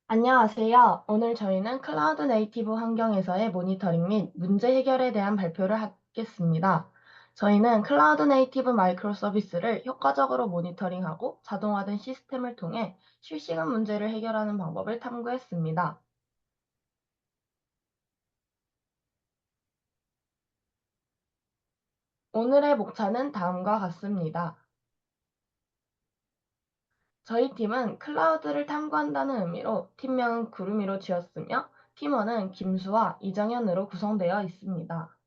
안녕하세요. 오늘 저희는 클라우드 네이티브 환경에서의 모니터링 및 문제 해결에 대한 발표를 하겠습니다. 저희는 클라우드 네이티브 마이크로 서비스를 효과적으로 모니터링하고 자동화된 시스템을 통해 실시간 문제를 해결하는 방법을 탐구했습니다. 오늘의 목차는 다음과 같습니다. 저희 팀은 클라우드를 탐구한다는 의미로 팀명은 구름이로 지었으며 팀원은 김수와 이정현으로 구성되어 있습니다.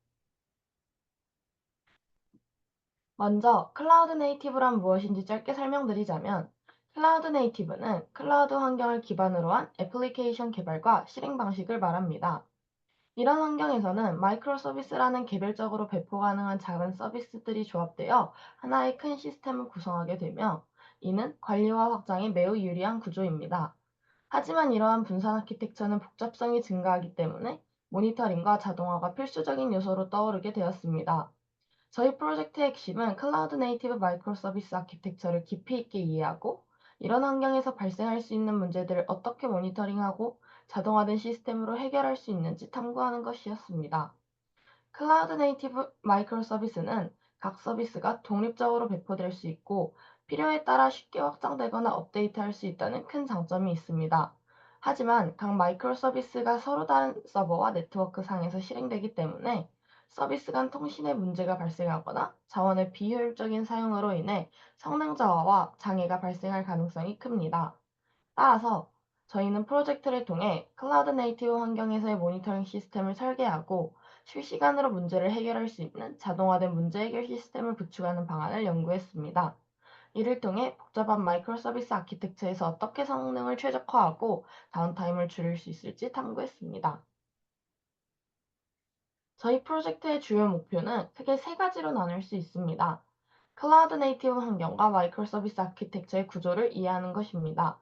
먼저 클라우드 네이티브란 무엇인지 짧게 설명드리자면, 클라우드 네이티브는 클라우드 환경을 기반으로 한 애플리케이션 개발과 실행 방식을 말합니다. 이런 환경에서는 마이크로 서비스라는 개별적으로 배포 가능한 작은 서비스들이 조합되어 하나의 큰 시스템을 구성하게 되며, 이는 관리와 확장에 매우 유리한 구조입니다. 하지만 이러한 분산 아키텍처는 복잡성이 증가하기 때문에 모니터링과 자동화가 필수적인 요소로 떠오르게 되었습니다. 저희 프로젝트의 핵심은 클라우드 네이티브 마이크로 서비스 아키텍처를 깊이 있게 이해하고, 이런 환경에서 발생할 수 있는 문제들을 어떻게 모니터링하고 자동화된 시스템으로 해결할 수 있는지 탐구하는 것이었습니다. 클라우드 네이티브 마이크로 서비스는 각 서비스가 독립적으로 배포될 수 있고, 필요에 따라 쉽게 확장되거나 업데이트할 수 있다는 큰 장점이 있습니다. 하지만 각 마이크로 서비스가 서로 다른 서버와 네트워크 상에서 실행되기 때문에 서비스 간 통신에 문제가 발생하거나 자원의 비효율적인 사용으로 인해 성능 저하와 장애가 발생할 가능성이 큽니다. 따라서 저희는 프로젝트를 통해 클라우드 네이티브 환경에서의 모니터링 시스템을 설계하고, 실시간으로 문제를 해결할 수 있는 자동화된 문제 해결 시스템을 구축하는 방안을 연구했습니다. 이를 통해 복잡한 마이크로 서비스 아키텍처에서 어떻게 성능을 최적화하고 다운타임을 줄일 수 있을지 탐구했습니다. 저희 프로젝트의 주요 목표는 크게 세 가지로 나눌 수 있습니다. 클라우드 네이티브 환경과 마이크로 서비스 아키텍처의 구조를 이해하는 것입니다.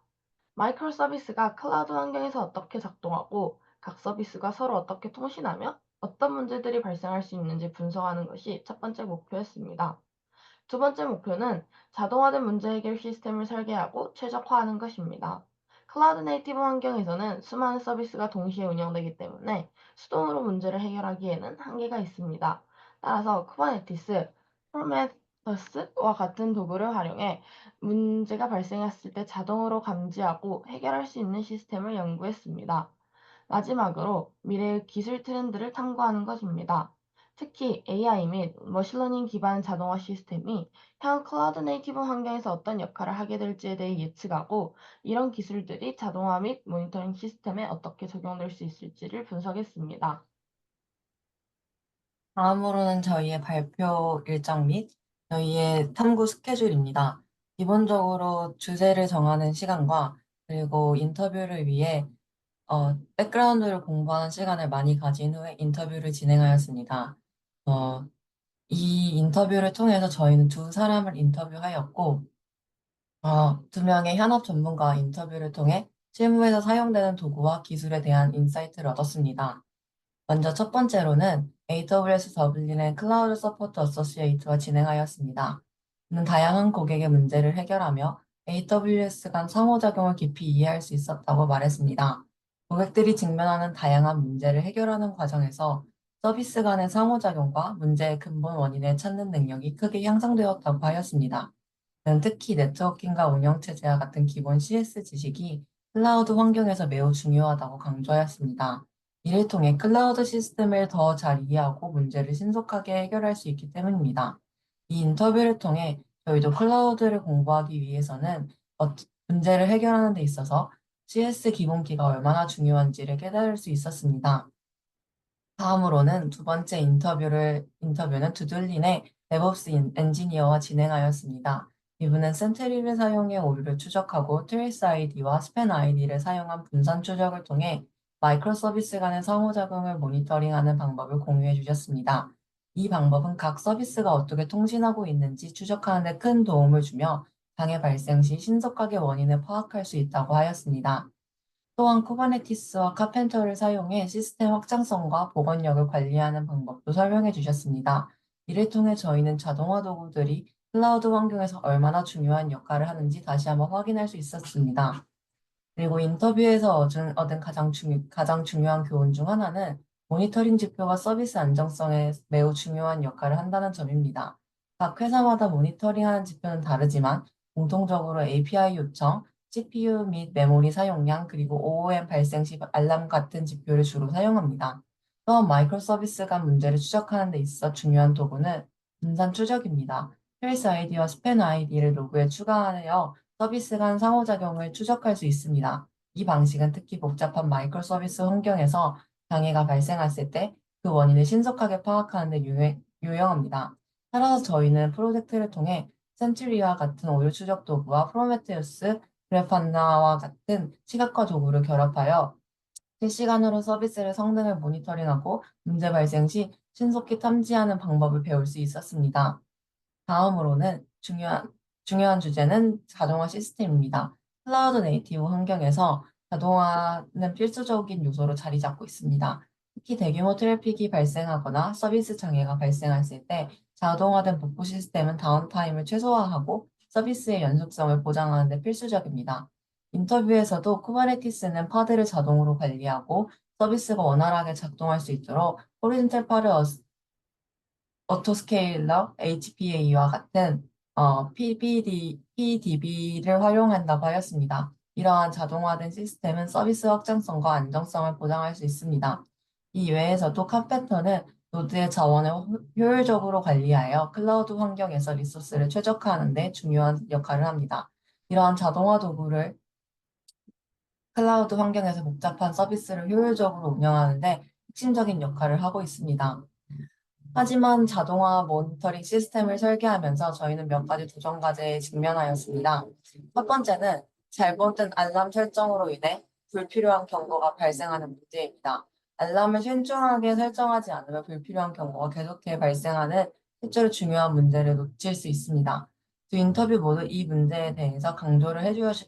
마이크로 서비스가 클라우드 환경에서 어떻게 작동하고, 각 서비스가 서로 어떻게 통신하며 어떤 문제들이 발생할 수 있는지 분석하는 것이 첫 번째 목표였습니다. 두 번째 목표는 자동화된 문제 해결 시스템을 설계하고 최적화하는 것입니다. 클라우드 네이티브 환경에서는 수많은 서비스가 동시에 운영되기 때문에 수동으로 문제를 해결하기에는 한계가 있습니다. 따라서 쿠버네티스, 프로메theus와 같은 도구를 활용해 문제가 발생했을 때 자동으로 감지하고 해결할 수 있는 시스템을 연구했습니다. 마지막으로 미래의 기술 트렌드를 탐구하는 것입니다. 특히 AI 및 머신러닝 기반 자동화 시스템이 향후 클라우드 네이티브 환경에서 어떤 역할을 하게 될지에 대해 예측하고, 이런 기술들이 자동화 및 모니터링 시스템에 어떻게 적용될 수 있을지를 분석했습니다. 다음으로는 저희의 발표 일정 및 저희의 탐구 스케줄입니다. 기본적으로 주제를 정하는 시간과 그리고 인터뷰를 위해 백그라운드를 공부하는 시간을 많이 가진 후에 인터뷰를 진행하였습니다. 어, 이 인터뷰를 통해서 저희는 두 사람을 인터뷰하였고, 두 명의 현업 전문가 인터뷰를 통해 실무에서 사용되는 도구와 기술에 대한 인사이트를 얻었습니다. 먼저 첫 번째로는 AWS 더블린의 클라우드 서포트 어소시에이트와 진행하였습니다. 이는 다양한 고객의 문제를 해결하며 AWS 간 상호작용을 깊이 이해할 수 있었다고 말했습니다. 고객들이 직면하는 다양한 문제를 해결하는 과정에서 서비스 간의 상호작용과 문제의 근본 원인을 찾는 능력이 크게 향상되었다고 하였습니다. 는 특히 네트워킹과 운영체제와 같은 기본 CS 지식이 클라우드 환경에서 매우 중요하다고 강조하였습니다. 이를 통해 클라우드 시스템을 더 잘 이해하고 문제를 신속하게 해결할 수 있기 때문입니다. 이 인터뷰를 통해 저희도 클라우드를 공부하기 위해서는 문제를 해결하는 데 있어서 CS 기본기가 얼마나 중요한지를 깨달을 수 있었습니다. 다음으로는 두 번째 인터뷰는 두들린의 DevOps 엔지니어와 진행하였습니다. 이분은 센트리를 사용해 오류를 추적하고 트레이스 아이디와 스팬 아이디를 사용한 분산 추적을 통해 마이크로 서비스 간의 상호작용을 모니터링하는 방법을 공유해 주셨습니다. 이 방법은 각 서비스가 어떻게 통신하고 있는지 추적하는 데 큰 도움을 주며 장애 발생 시 신속하게 원인을 파악할 수 있다고 하였습니다. 또한 쿠버네티스와 카펜터를 사용해 시스템 확장성과 복원력을 관리하는 방법도 설명해 주셨습니다. 이를 통해 저희는 자동화 도구들이 클라우드 환경에서 얼마나 중요한 역할을 하는지 다시 한번 확인할 수 있었습니다. 그리고 인터뷰에서 얻은 가장 중요한 교훈 중 하나는 모니터링 지표가 서비스 안정성에 매우 중요한 역할을 한다는 점입니다. 각 회사마다 모니터링하는 지표는 다르지만 공통적으로 API 요청, CPU 및 메모리 사용량, 그리고 OOM 발생 시 알람 같은 지표를 주로 사용합니다. 또한 마이크로 서비스 간 문제를 추적하는 데 있어 중요한 도구는 분산 추적입니다. 트레이스 아이디와 스팬 아이디를 로그에 추가하여 서비스 간 상호작용을 추적할 수 있습니다. 이 방식은 특히 복잡한 마이크로 서비스 환경에서 장애가 발생했을 때 그 원인을 신속하게 파악하는 데 유용합니다. 따라서 저희는 프로젝트를 통해 센츄리와 같은 오류 추적 도구와 프로메테우스, 그래판나와 같은 시각화 도구를 결합하여 실시간으로 서비스의 성능을 모니터링하고 문제 발생 시 신속히 탐지하는 방법을 배울 수 있었습니다. 다음으로는 중요한 주제는 자동화 시스템입니다. 클라우드 네이티브 환경에서 자동화는 필수적인 요소로 자리 잡고 있습니다. 특히 대규모 트래픽이 발생하거나 서비스 장애가 발생했을 때 자동화된 복구 시스템은 다운타임을 최소화하고 서비스의 연속성을 보장하는 데 필수적입니다. 인터뷰에서도 쿠버네티스는 파드를 자동으로 관리하고 서비스가 원활하게 작동할 수 있도록 호리즌탈 파드 오토스케일러, HPA와 같은 PDB를 활용한다고 하였습니다. 이러한 자동화된 시스템은 서비스 확장성과 안정성을 보장할 수 있습니다. 이 외에서도 카펜터는 노드의 자원을 효율적으로 관리하여 클라우드 환경에서 리소스를 최적화하는 데 중요한 역할을 합니다. 이러한 자동화 도구를 클라우드 환경에서 복잡한 서비스를 효율적으로 운영하는 데 핵심적인 역할을 하고 있습니다. 하지만 자동화 모니터링 시스템을 설계하면서 저희는 몇 가지 도전 과제에 직면하였습니다. 첫 번째는 잘못된 알람 설정으로 인해 불필요한 경고가 발생하는 문제입니다. 알람을 신중하게 설정하지 않으면 불필요한 경고가 계속해 발생하는 실제로 중요한 문제를 놓칠 수 있습니다. 두 인터뷰 모두 이 문제에 대해서 강조를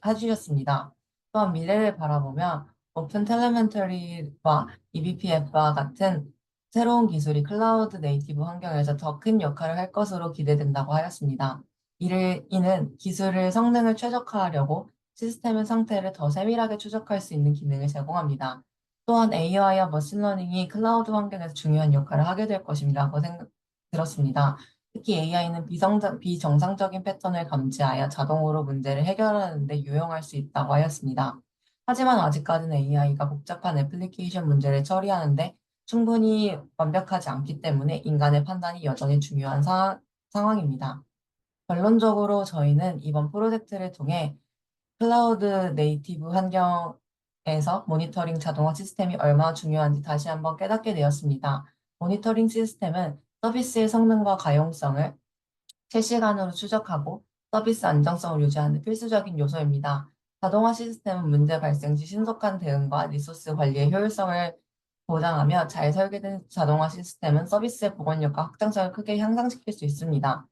해주셨습니다. 또한 미래를 바라보며 오픈 텔레멘터리와 eBPF와 같은 새로운 기술이 클라우드 네이티브 환경에서 더 큰 역할을 할 것으로 기대된다고 하였습니다. 이는 기술의 성능을 최적화하려고 시스템의 상태를 더 세밀하게 추적할 수 있는 기능을 제공합니다. 또한 AI와 머신러닝이 클라우드 환경에서 중요한 역할을 하게 될 것이라고 들었습니다. 특히 AI는 비정상적인 패턴을 감지하여 자동으로 문제를 해결하는 데 유용할 수 있다고 하였습니다. 하지만 아직까지는 AI가 복잡한 애플리케이션 문제를 처리하는데 충분히 완벽하지 않기 때문에 인간의 판단이 여전히 중요한 상황입니다. 결론적으로 저희는 이번 프로젝트를 통해 클라우드 네이티브 환경에서 모니터링 자동화 시스템이 얼마나 중요한지 다시 한번 깨닫게 되었습니다. 모니터링 시스템은 서비스의 성능과 가용성을 실시간으로 추적하고 서비스 안정성을 유지하는 필수적인 요소입니다. 자동화 시스템은 문제 발생 시 신속한 대응과 리소스 관리의 효율성을 보장하며 잘 설계된 자동화 시스템은 서비스의 복원력과 확장성을 크게 향상시킬 수 있습니다.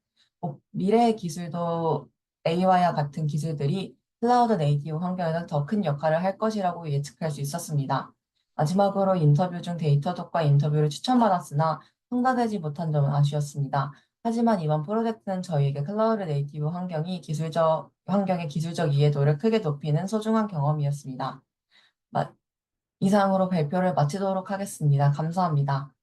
미래의 기술도 AI와 같은 기술들이 클라우드 네이티브 환경에서 더 큰 역할을 할 것이라고 예측할 수 있었습니다. 마지막으로 인터뷰 중 데이터독과 인터뷰를 추천받았으나 통과되지 못한 점은 아쉬웠습니다. 하지만 이번 프로젝트는 저희에게 클라우드 네이티브 환경의 기술적 이해도를 크게 높이는 소중한 경험이었습니다. 이상으로 발표를 마치도록 하겠습니다. 감사합니다.